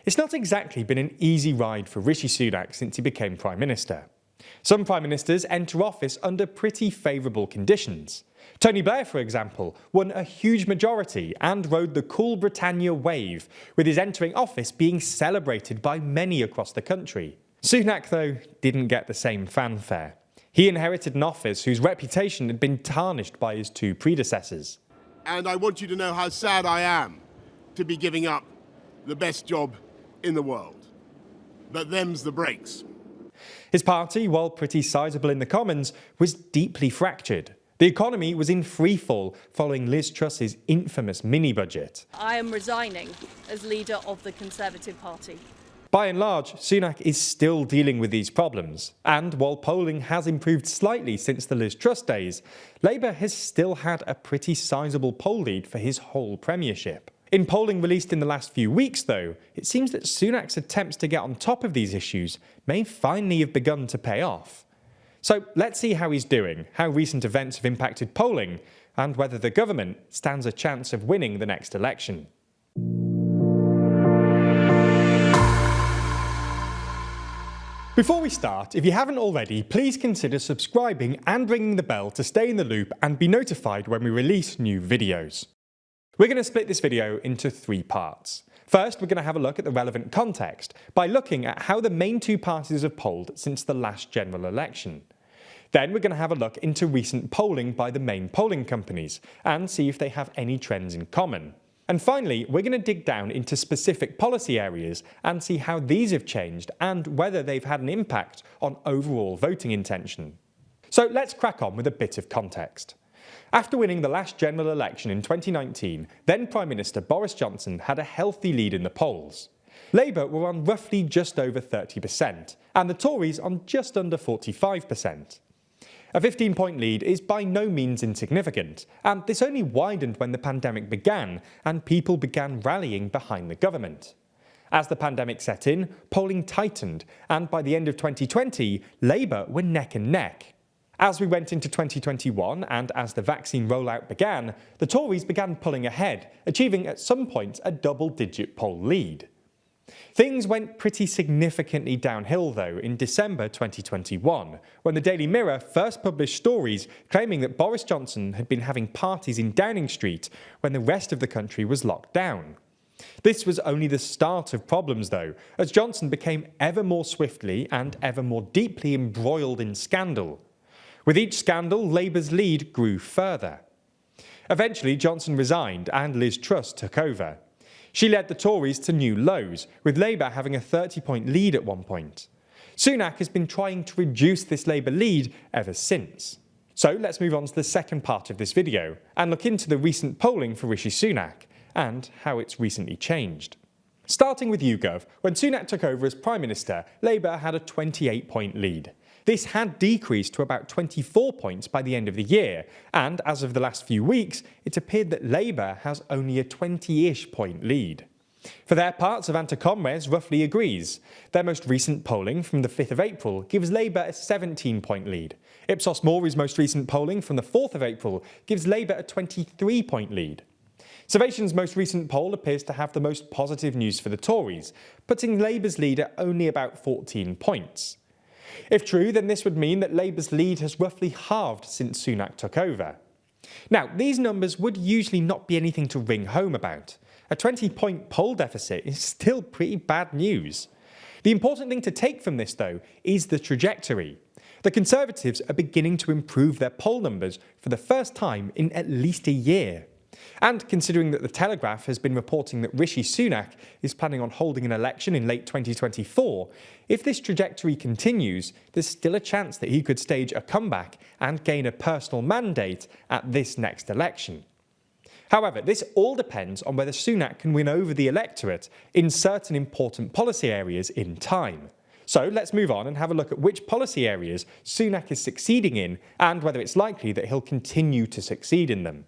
It's not exactly been an easy ride for Rishi Sunak since he became Prime Minister. Some Prime Ministers enter office under pretty favourable conditions. Tony Blair, for example, won a huge majority and rode the Cool Britannia wave, with his entering office being celebrated by many across the country. Sunak, though, didn't get the same fanfare. He inherited an office whose reputation had been tarnished by his two predecessors. And I want you to know how sad I am to be giving up the best job in the world. But them's the breaks. His party, while pretty sizable in the Commons, was deeply fractured. The economy was in freefall following Liz Truss's infamous mini-budget. I am resigning as leader of the Conservative Party. By and large, Sunak is still dealing with these problems, and while polling has improved slightly since the Liz Truss days, Labour has still had a pretty sizable poll lead for his whole premiership. In polling released in the last few weeks, though, it seems that Sunak's attempts to get on top of these issues may finally have begun to pay off. So let's see how he's doing, how recent events have impacted polling, and whether the government stands a chance of winning the next election. Before we start, if you haven't already, please consider subscribing and ringing the bell to stay in the loop and be notified when we release new videos. We're going to split this video into 3 parts. First, we're going to have a look at the relevant context by looking at how the main two parties have polled since the last general election. Then we're going to have a look into recent polling by the main polling companies and see if they have any trends in common. And finally, we're going to dig down into specific policy areas and see how these have changed and whether they've had an impact on overall voting intention. So let's crack on with a bit of context. After winning the last general election in 2019, then Prime Minister Boris Johnson had a healthy lead in the polls. Labour were on roughly just over 30%, and the Tories on just under 45%. A 15-point lead is by no means insignificant, and this only widened when the pandemic began and people began rallying behind the government. As the pandemic set in, polling tightened, and by the end of 2020, Labour were neck and neck. As we went into 2021 and as the vaccine rollout began, the Tories began pulling ahead, achieving at some point a double-digit poll lead. Things went pretty significantly downhill, though, in December 2021, when the Daily Mirror first published stories claiming that Boris Johnson had been having parties in Downing Street when the rest of the country was locked down. This was only the start of problems, though, as Johnson became ever more swiftly and ever more deeply embroiled in scandal. With each scandal, Labour's lead grew further. Eventually, Johnson resigned and Liz Truss took over. She led the Tories to new lows, with Labour having a 30-point lead at one point. Sunak has been trying to reduce this Labour lead ever since. So let's move on to the second part of this video and look into the recent polling for Rishi Sunak and how it's recently changed. Starting with YouGov, when Sunak took over as Prime Minister, Labour had a 28-point lead. This had decreased to about 24 points by the end of the year, and as of the last few weeks, it appeared that Labour has only a 20-ish point lead. For their part, Savanta Comres roughly agrees. Their most recent polling from the 5th of April gives Labour a 17-point lead. Ipsos Mori's most recent polling from the 4th of April gives Labour a 23-point lead. Survation's most recent poll appears to have the most positive news for the Tories, putting Labour's lead at only about 14 points. If true, then this would mean that Labour's lead has roughly halved since Sunak took over. Now, these numbers would usually not be anything to ring home about. A 20-point poll deficit is still pretty bad news. The important thing to take from this, though, is the trajectory. The Conservatives are beginning to improve their poll numbers for the first time in at least a year. And considering that The Telegraph has been reporting that Rishi Sunak is planning on holding an election in late 2024, if this trajectory continues, there's still a chance that he could stage a comeback and gain a personal mandate at this next election. However, this all depends on whether Sunak can win over the electorate in certain important policy areas in time. So let's move on and have a look at which policy areas Sunak is succeeding in and whether it's likely that he'll continue to succeed in them.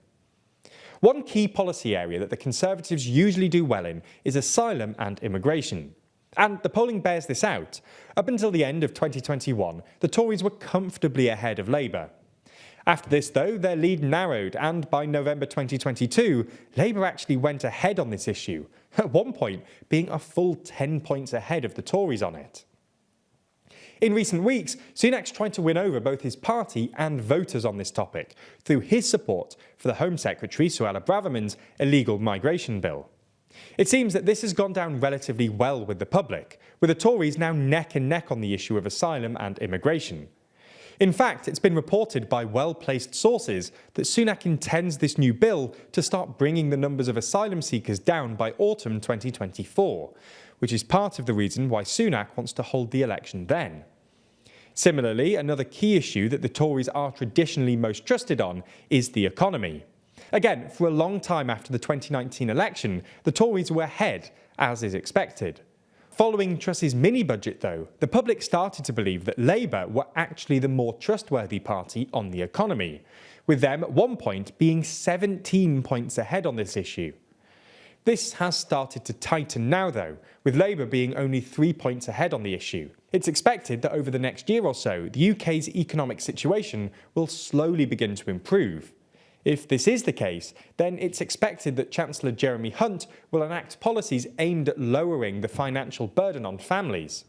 One key policy area that the Conservatives usually do well in is asylum and immigration. And the polling bears this out. Up until the end of 2021, the Tories were comfortably ahead of Labour. After this, though, their lead narrowed, and by November 2022, Labour actually went ahead on this issue, at one point being a full 10 points ahead of the Tories on it. In recent weeks, Sunak's tried to win over both his party and voters on this topic through his support for the Home Secretary Suella Braverman's illegal migration bill. It seems that this has gone down relatively well with the public, with the Tories now neck and neck on the issue of asylum and immigration. In fact, it's been reported by well-placed sources that Sunak intends this new bill to start bringing the numbers of asylum seekers down by autumn 2024, which is part of the reason why Sunak wants to hold the election then. Similarly, another key issue that the Tories are traditionally most trusted on is the economy. Again, for a long time after the 2019 election, the Tories were ahead, as is expected. Following Truss's mini-budget, though, the public started to believe that Labour were actually the more trustworthy party on the economy, with them at one point being 17 points ahead on this issue. This has started to tighten now, though, with Labour being only 3 points ahead on the issue. It's expected that over the next year or so, the UK's economic situation will slowly begin to improve. If this is the case, then it's expected that Chancellor Jeremy Hunt will enact policies aimed at lowering the financial burden on families.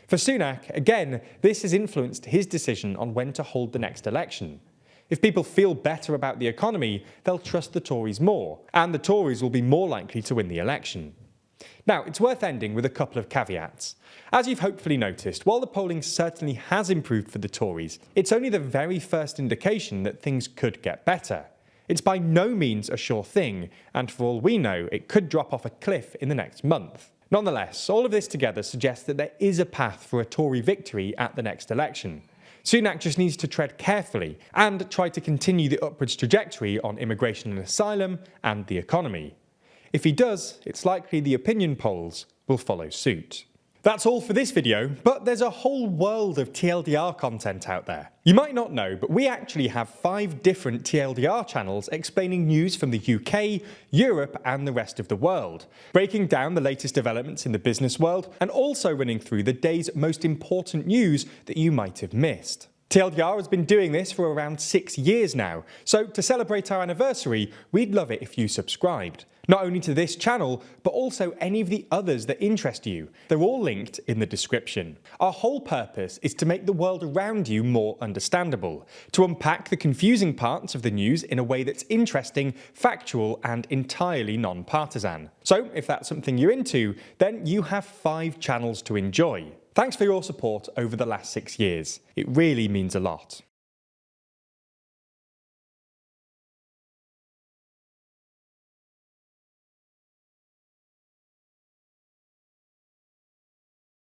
For Sunak, again, this has influenced his decision on when to hold the next election. If people feel better about the economy, they'll trust the Tories more, and the Tories will be more likely to win the election. Now, it's worth ending with a couple of caveats. As you've hopefully noticed, while the polling certainly has improved for the Tories, it's only the very first indication that things could get better. It's by no means a sure thing, and for all we know, it could drop off a cliff in the next month. Nonetheless, all of this together suggests that there is a path for a Tory victory at the next election. Sunak just needs to tread carefully and try to continue the upwards trajectory on immigration and asylum and the economy. If he does, it's likely the opinion polls will follow suit. That's all for this video, but there's a whole world of TLDR content out there. You might not know, but we actually have 5 different TLDR channels explaining news from the UK, Europe and the rest of the world, breaking down the latest developments in the business world and also running through the day's most important news that you might have missed. TLDR has been doing this for around 6 years now, so to celebrate our anniversary, we'd love it if you subscribed. Not only to this channel, but also any of the others that interest you. They're all linked in the description. Our whole purpose is to make the world around you more understandable, to unpack the confusing parts of the news in a way that's interesting, factual, and entirely non-partisan. So, if that's something you're into, then you have 5 channels to enjoy. Thanks for your support over the last 6 years. It really means a lot.